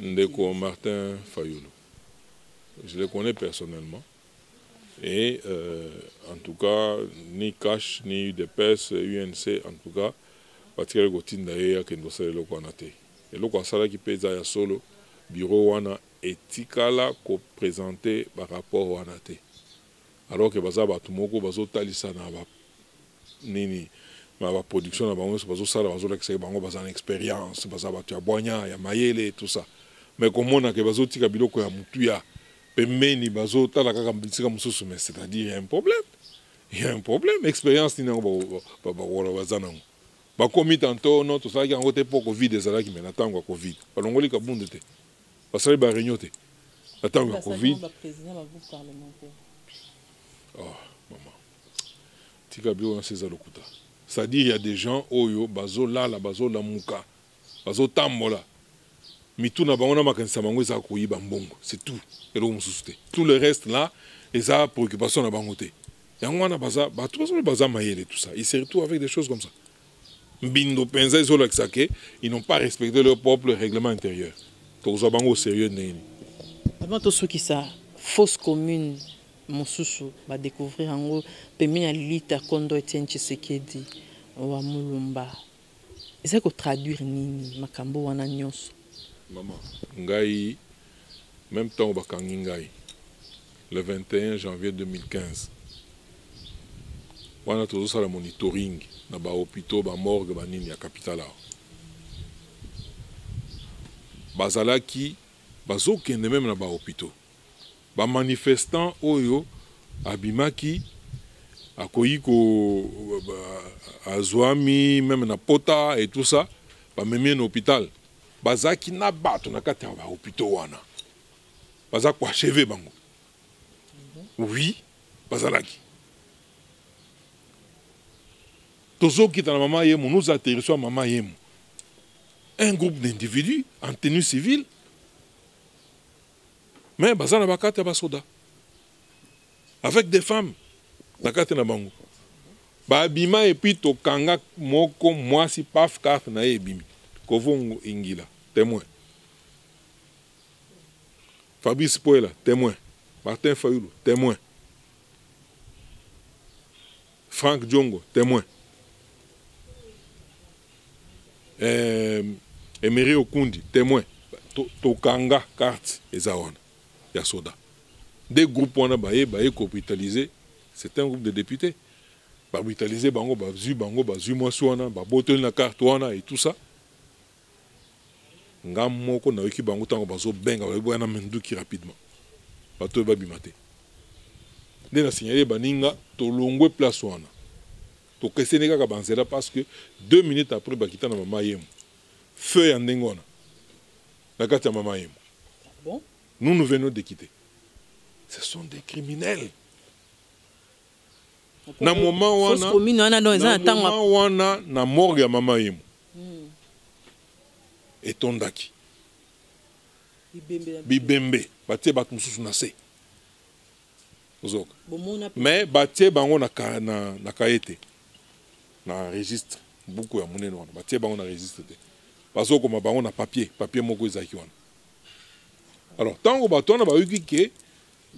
Ndeko Martin Fayulu. Je le connais personnellement. Et en tout cas, ni CASH, ni UDPS, UNC, en tout cas, Patrick Gotindaye, Kendosa Lokanate. eloko asalaki mpe eza ya solo bureau wana etikala koprésente barapport wana te alors que baza bato moko bazotalisa na nini baproduction na bango nyonso bazosala bazolakisa bango baza na expérience baza bato ya bwanya ya mayele tout ça mais komonake bazotika biloko ya mutuya pembeni bazotala kaka bisika mosusu mais c'est-à-dire il y a un problème. Il y a un problème, expérience ni nango baza nango. Bakomi tantôt non, tout ça qui a ngote pour Covid ezala ki mais natango Covid. Balongoli ka bunde te. Basali ba réunion te. Natango Covid. Oh, maman. Tika bio na seza lokuta. C'est-à-dire il y a des gens oyo bazo lala bazo lamuka. Bazo tambola. Mituna bango na makanisa bango eza koyiba mbongo, c'est tout. Elo mususu te. Tout le reste là, eza préoccupation na bango te. Yangwana baza baza mayele tout ça. Ils se retrouvent avec des choses comme ça. Mbindo penza ils n'ont pas respecté leur propre règlement intérieur. Donc ça bango au sérieux neni. Avant tout ce qui ça fausse commune Mosusu va découvrir en gros pemina lita kondo Etienne Tshisekedi wa mulumba. Est-ce que traduire nini makambo wana nyonso? Maman, ngai même temps bakangi ngai le 21 janvier 2015. On a toujours ça le monitoring dans les hôpitaux, dans les morgues, dans la capitale. Bazalaki, bazokende même dans les hôpitaux. Les manifestants, oyo, abimaki, akoyiko, azwami, même na pota et tout ça, ba memi na hôpital. Bazaki na bato na kati ya hôpitaux wana. Bazak kwa cheve bango. Oui, bazalaki. Nous atterrissons à Mama Yemu. Un groupe d'individus en tenue civile. Mais bazana bakate basoda. Avec des femmes. Nakate na bango. Ba bima et puis to kanga moko mwasi paf kaf na ebimi. Kovongo ingila. Témoin. Fabrice Poela, témoin. Martin Fayulu, témoin. Franck Djongo, témoin. Emery Okundi, témoin. Tokanga carte ezawana ya soda. Des groupes wana baye capitalisé, c'est un groupe de députés. Capitalisé bango bazu mwasi wana, baboteli na carte wana et tout ça. Ngam moko na wiki bango tango bazo benga wana menduki rapidement. Bato babimate. Dès la signalé baninga tolongwe place wana. Parce que 2 minutes après, bakita na mama yemu. Feu ya ndengona. La kati ya mama yemu. Bon? Nous venons de quitter. Ce sont des criminels. Na moment wana, na morgue ya mama yemu. Et tondaki. Bibembe. Batie bat mususu na se. Mais batie bango na kaete. Na registre beaucoup ya monene wana batie bango na registre te bazo koma bango na papier moko ezaki wana. Alors tango batona ba yuki ke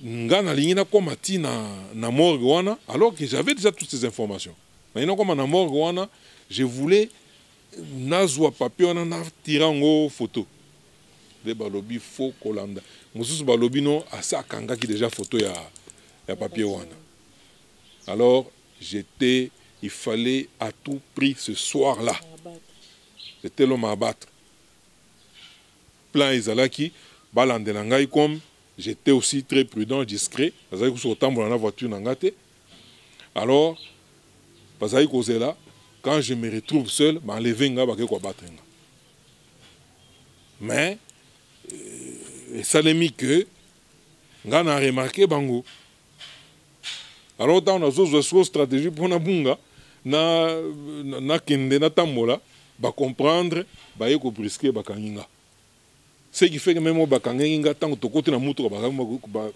ngana lingina koma ti na morgue wana alors que j'avais déjà toutes ces informations. Na ina koma na morgue wana je voulais nazwa papier wana na tirango photo de balobi faux kolanda mususu balobi no asa kanga ki déjà photo ya papier wana. Alors il fallait à tout prix ce soir-là. C'était l'homme à abattre. Plan Izalaki, balandelangai comme j'étais aussi très prudent, discret. Parce que sur dans la voiture n'angate. Alors, parce que là, quand je me retrouve seul, m'enlever nga ba ko battre nga. Mais ça n'est mis que nga na remarqué bango. Alors dans la zone stratégie pour na bunga na kende na tambola ba comprendre ba yeko brisquer ba kanginga. Ce qui fait que même ba kanginga tant to côté na muto ba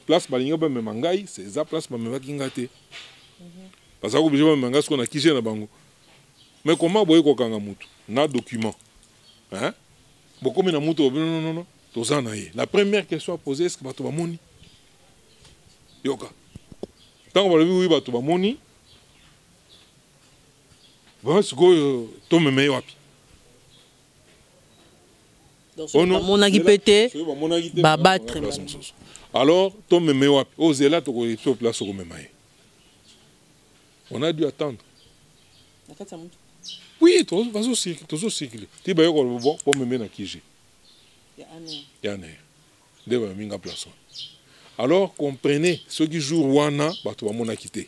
place ba linga ba memangai c'est za place ba memangai te. Parce que obligé ba memangai ce qu'on a kije na bango. Mais comment boye ko kanga mutu na document. Hein? Beaucoup na muto non. Tozana ye. La première question à poser est-ce que ba to ba moni? Yoka. Tant qu'on va le voir, tu vas moni. Bon, c'est quoi, toi me mets wapi. Oh non, mon agipété, battre. Alors, ton mémoire, aux élèves, tu place au même. On a dû attendre. Oui, tu vas au cycle. Tu vas au bon pour me mettre à Kiji. Il y a un air. Alors, comprenez, ceux qui jouent Wana, tu vas m'en quitter.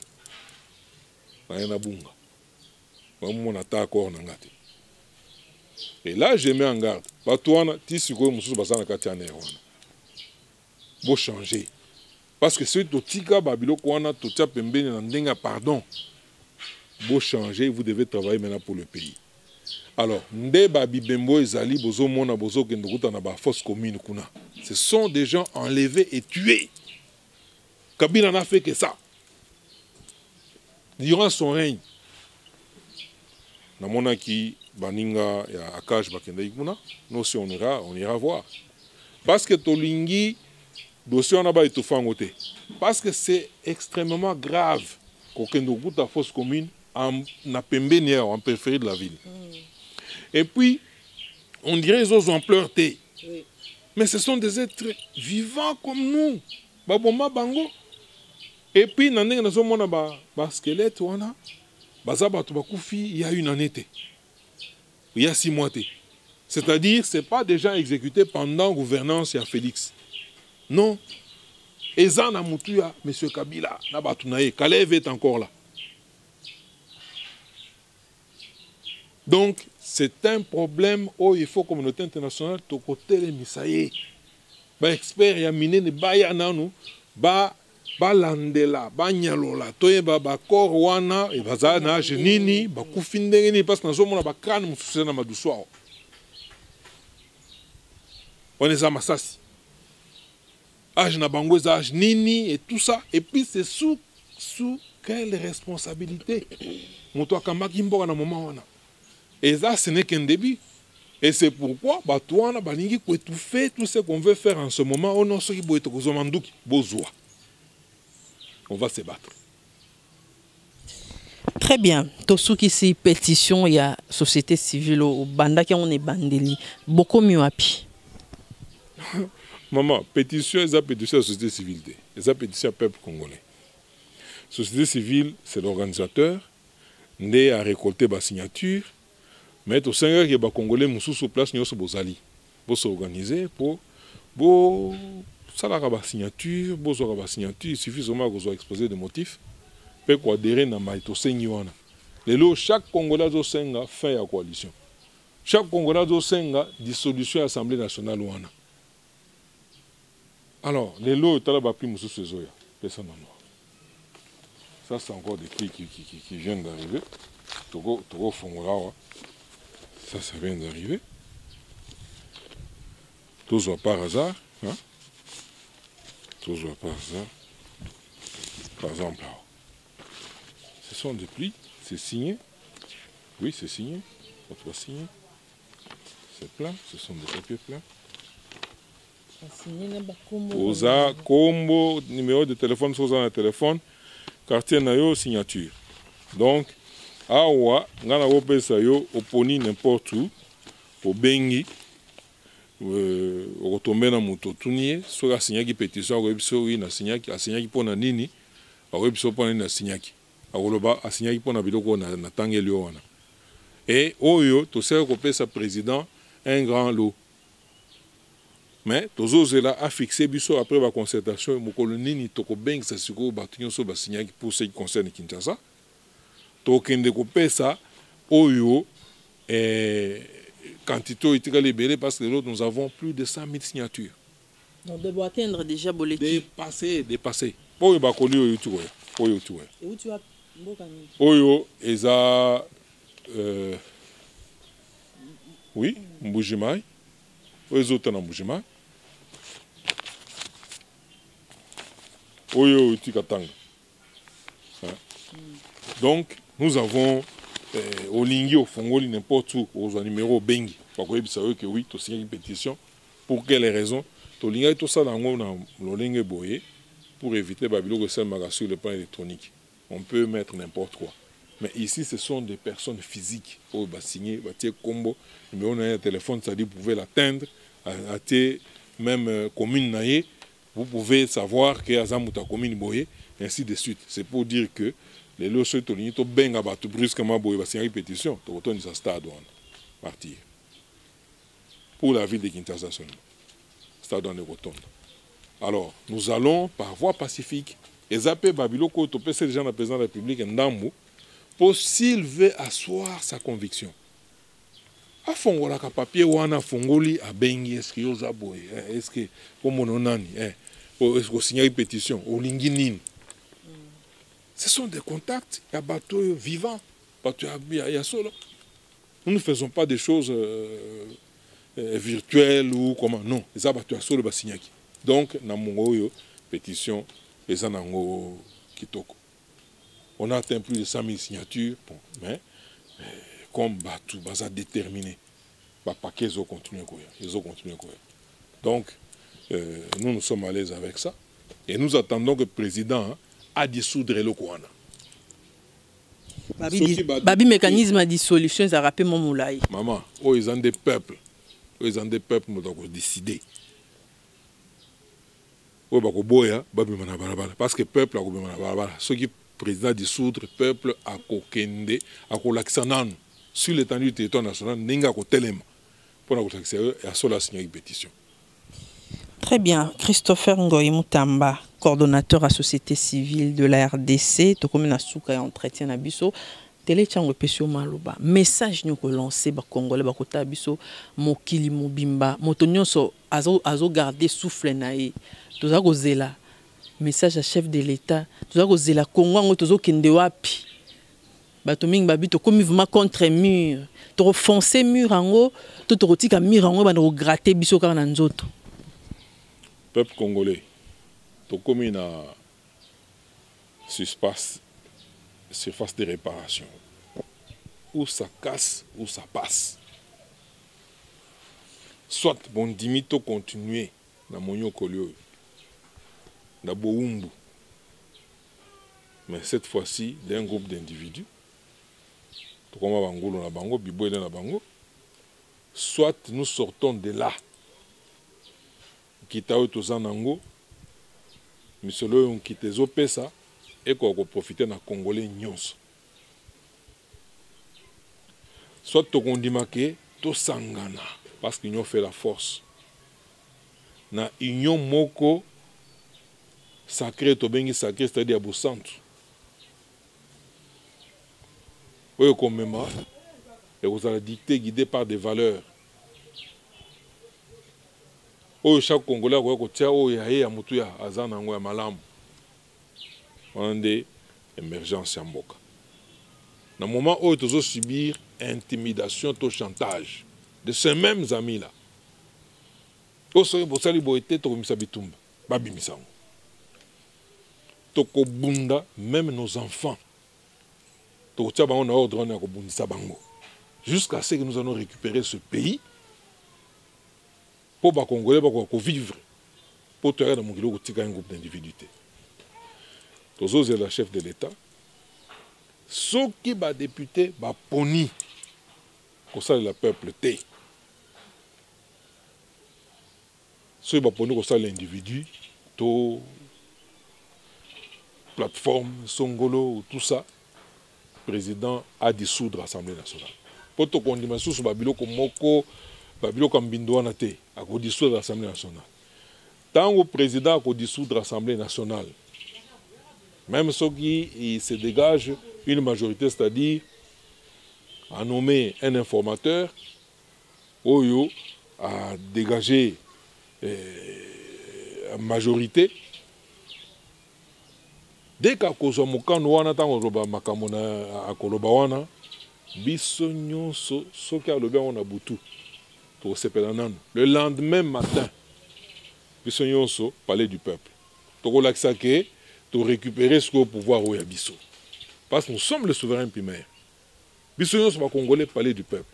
Il y a bunga. Mon attaque encore n'angate. Et là, je mets en garde. Batouana, tu quoi, monsieur Bazana Katiane Wana. Bon changer. Parce que ceux qui tika babilo kwana totia pembeni na ndenga pardon. Bon changer, vous devez travailler maintenant pour le pays. Alors, nde babi bembo ezali bozo mona bozo kendokuta na ba fosse commune kuna. Ce sont des gens enlevés et tués. Kabila n'a fait que ça. Durant son règne. Namona ki baninga ya Akash bakenda ikuna, nous aussi on ira voir. Parce que tolingi dossier on a ba etofangote. Parce que c'est extrêmement grave kokendo kuta fosse commune en na pembeni en périphérie de la ville. Et puis on dirait ils ont ampleur té. Oui. Mais ce sont des êtres vivants comme nous. Baboma bango. Et puis nandenge nazomona ba squelette wana. Il y a une année, il y a 6 mois. C'est-à-dire, ce n'est pas déjà exécuté pendant la gouvernance de Félix. Non. Et ça, M. Kabila, Kalev est encore là. Donc, c'est un problème où il faut que la communauté internationale, de côté les misaïe, les experts, il y a miné, balandela banyalola toyeba bakor wana e bazana age nini bakufindengeni parce que nazomona bakane mususu na maduswa on est à masasi age na bango age nini et tout ça et puis c'est sous quelle responsabilité moto akamaki mboka na moment wana et ça ce n'est qu'un début et c'est pourquoi batouana balingi ko étouffer tout ce qu'on veut faire en ce moment on non soki boyeto kozomanduki bozwa. On va se battre. Très bien. Tosuki si pétition, il y a société civile au banda qui on est bandeli. Beaucoup mieux api. Maman, pétition, c'est la pétition de la société civile. C'est la pétition du peuple congolais. La société civile, c'est l'organisateur. Né à récolter des signatures. Mais au sein de les Congolais, nous sommes sur place, nous sommes pour s'organiser, pour ça la signature, il suffit seulement que vous exposé des motifs. Peut quoi adhérer dans maïto sengiwana. Chaque Congolais a senga fin à coalition. Chaque Congolais a senga dissolution de l'Assemblée nationale wana. Alors, les lots est là pris monsieur Sezoya, personne en noir. Ça c'est encore des prix qui viennent d'arriver. Togo Fongola, ça vient d'arriver. Tous par hasard, hein? Toujours par hasard. Par exemple, ce sont des plis, c'est signé. Oui, c'est signé. On doit signer. C'est plein, ce sont des papiers pleins. Oza, combo, numéro de téléphone, soza na téléphone, quartier nayo, signature. Donc, awa, ngana wopesa yo, oponi n'importe où, au bengi. Retomber dans mon tournier, soit la signaki pétition, ou na signaki, a signaki pour na nini, a rebiso pour na signaki, a roloba a signaki pour na biloko na tangeli wana. Et oyo, to sert kopé sa président un grand lot. Mais tozo zela a fixé biso après la concertation, mokolo nini toko beng sa siko batunyo so ba signaki pour ce qui concerne Kinshasa. To kende kopé sa oyo quantité est libérée parce que l'autre nous avons plus de 100 000 signatures. Donc de atteindre déjà Boleki. Dépassé. Oyo bakoli oyo tu vois. Oyo tu vois. Et où tu as Oyo eza oui, Mbujimai. Oyo zota na Mbujimai. Oyo Tikatanga. Donc nous avons au Lingi, au Fongoli, n'importe où, aux numéros Bengi. Parce que oui, tu as signé une pétition. Pour quelles raisons? Tu as signé tout ça dans le Lingi Boye pour éviter Babylone sur le plan électronique. On peut mettre n'importe quoi. Mais ici, ce sont des personnes physiques. On va signer, on va tirer combo, numéro de téléphone, c'est-à-dire vous pouvez l'atteindre même commune naïe, vous pouvez savoir que Azamuta commune boye, ainsi de suite. C'est pour dire que les lois tolini to benga batu brusquement boye ba signer pétition, to retourne sa stade on partir. Pour la ville de Kinshasa seulement. Stade on retourne. Alors, nous allons par voie pacifique et zapper Babiloko to pèse les gens la président de la République ndambo pour s'il veut asseoir sa conviction. A fongola ka papier wana fongoli a bengi est-ce que yoza boye est-ce que comme on nani est-ce que signer une pétition au linginin. Ce sont des contacts, il y a bateau vivant, bateau ya solo. Nous ne faisons pas des choses virtuelles ou comment non, les bateau ya solo ba signer. Donc na mongo yo pétition les anango kitoko. On a atteint plus de 100 000 signatures, bon, mais comme bateau baza déterminé, bah paquet ils ont continué quoi, Donc nous sommes à l'aise avec ça et nous attendons que le président a dissoudre le Kouana. Babi mécanisme de dissolution, ça rappelle mon moulay. Maman, oh ils ont des peuples, nous devons décider. Oh bako boya, babi manabalabala, parce que peuple a kobe manabalabala. Ceux qui président dissoudre peuple a kokende, a kolaksanan sur l'étendue du territoire national, n'enga ko telema pour la kolakser et à cela signer une pétition. Très bien. Christopher Ngoyi Mutamba, coordonnateur à société civile de la RDC, to comme na souka et entretien na biso, télé chango pesio maloba. Message nous ko lancer ba congolais ba kota biso mokili mobimba, motonyoso azo garder souffle na e. Toza ko zela. Message à chef de l'État, toza ko zela Congo ngo tozo kende wapi. Bato mingi babi to comme mouvement contre mur. To foncer mur ango, to rotika mur ango ba no gratter biso ka na nzoto. Peuple congolais, tout comme une surface de réparation, où ça casse, où ça passe. Soit bon dimito continuer dans mon colio, dans Boumbu, mais cette fois-ci d'un groupe d'individus, tout comme Bango na Bango, Biboy na Bango, soit nous sortons de là. Kitao tozanango misolo on kitezo pesa et ko profiter na congolais nyonso soit to kondimake to sangana parce qu'union fait la force na union moko sacré to bengi sacré c'est-à-dire abu centre oyo komema et vous allez dicter guidé par des valeurs. Chaque Congolais a dit que ya azana ngo ya malamu. On a émergence ya mboka. Dans le moment où ils ont subir intimidation, to chantage de ces mêmes amis là. Au soir pour ça liboité to komisa bitumba, babi misango. To ko bunda même nos enfants. To tia bango na ordre na ko bundisa bango. Jusqu'à ce que nous allons récupérer ce pays. Pour les Congolais vivre, pour te dans mon un groupe d'individus. Tous les la chef de l'État, ceux qui sont députés, sont ponis, comme ça le peuple té. Ceux qui sont ponis, comme ça l'individu, tout plateforme, Songolo, tout ça, le président a dissoudre l'Assemblée nationale. Pour te condamner sur Babilo comme Moko, Babilo comme Bindouana té. À dissoudre l'Assemblée nationale. Tant que le président a dissoudre l'Assemblée nationale, même ceux qui se dégagent une majorité, c'est-à-dire à nommer un informateur, Oyo a dégagé la majorité. Dès qu'à cause de Mokano, à Kolobawana, Bissonyon, Soka, le bien, on a boutou. Le lendemain matin, Bissonyon parlait du peuple. Pour récupérer ce pouvoir au Yabiso. Parce que nous sommes le souverain primaire. Bissonyon va Congolais parler du peuple.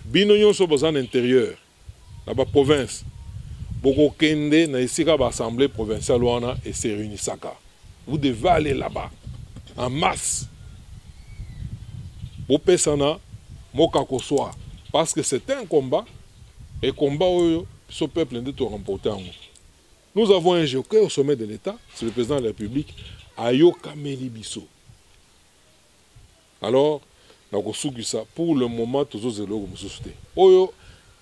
Binonyon dans l'intérieur, dans la province. Boko Kende, dans l'Assemblée provinciale et se réunissent. Vous devez aller là-bas, en masse. Pour Pessana, Mokakoswa. Parce que c'est un combat. Et combat ce peuple de tout remporter. Nous avons un joker au sommet de l'État, c'est le président de la République, Ayoka Melibiso. Alors, pour le moment, tous les élèves sont soutenus. Oyo,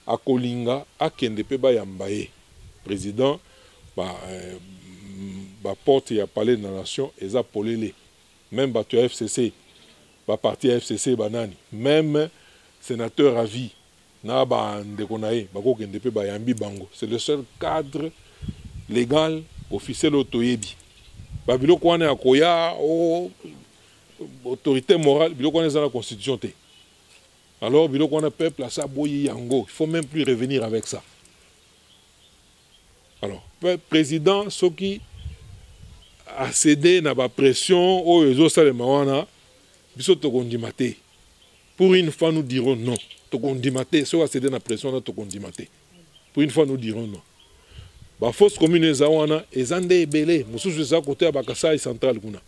à Kolinga, à Kendepe Bayambaye, président, porte et palais de la nation, et ça polélé. Même battu FCC, parti FCC, banani, même sénateur à vie, c'est le seul cadre légal, officiel autoyebi. Babilo kwane akoya, autorité morale, bilo kwane dans la constitution. Alors, bilo kwane peuple à ça boyi yango, il faut même plus revenir avec ça. Alors, président, ce qui a cédé na ba pression au réseau Salemawana, biso to kondimate. Pour une fois, nous dirons non. To kondimate, ce qui a cédé na pression na to kondimate. Pour une fois, nous dirons non. Ba fausse commune zawana ezande ebele mususu za côté ya Bakasai central kuna.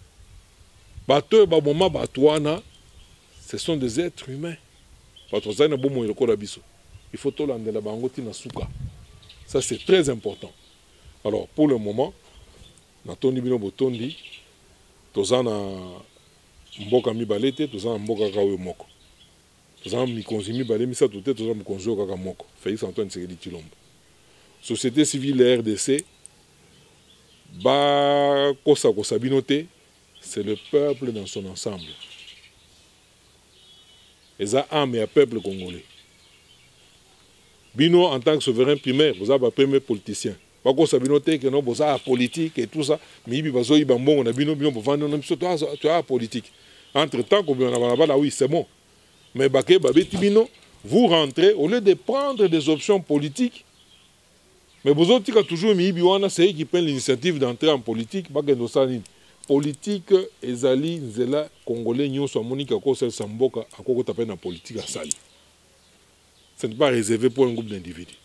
Bato ba moma batwana, ce sont des êtres humains. Bato za na bomo lokola biso. Il faut to landela bango tina suka. Ça c'est très important. Alors pour le moment, na tondi bino botondi, tozana mboka mibalete, tozana mboka kawe moko. Tozana mikonzi mibale misato te, tozana mikonzi kaka moko. Félix Antoine Tshisekedi Tshilombo. Société civile et RDC, c'est le peuple dans son ensemble. Et ça âme et un peuple congolais. Bino, en tant que souverain primaire, vous avez un premier politicien. Pas que vous avez politique et tout ça, mais vous avez un politique. Entre-temps, oui, c'est bon. Mais vous rentrez, au lieu de prendre des options politiques, mais vous avez toujours mis c'est eux qui prennent l'initiative d'entrer en politique. Politique, ezali, nzela, congolais, nyon, soit monique, à cause de Samboka, à cause de la politique à Sali. Ce n'est pas réservé pour un groupe d'individus.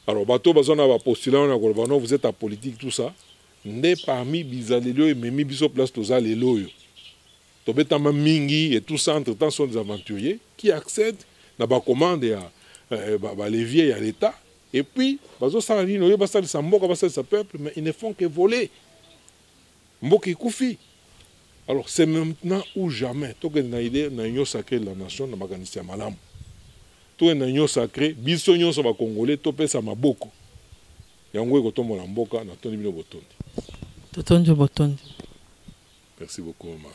Alors, bateau, postulant, vous êtes à politique, tout ça. N'est parmi Bizalélio et Memi Biso place Toza Léloyo. Tobetama Mingi et tout ça, entre-temps, sont des aventuriers qui accèdent à la commande à l'évier et à l'État. Et puis, mais ils ne font que voler. Alors, c'est maintenant ou jamais. Tout le monde sacré de la nation, dans la malam. Tout le monde sacré, bisogno sur les Congolais, tout le monde beaucoup. Merci beaucoup, Omar.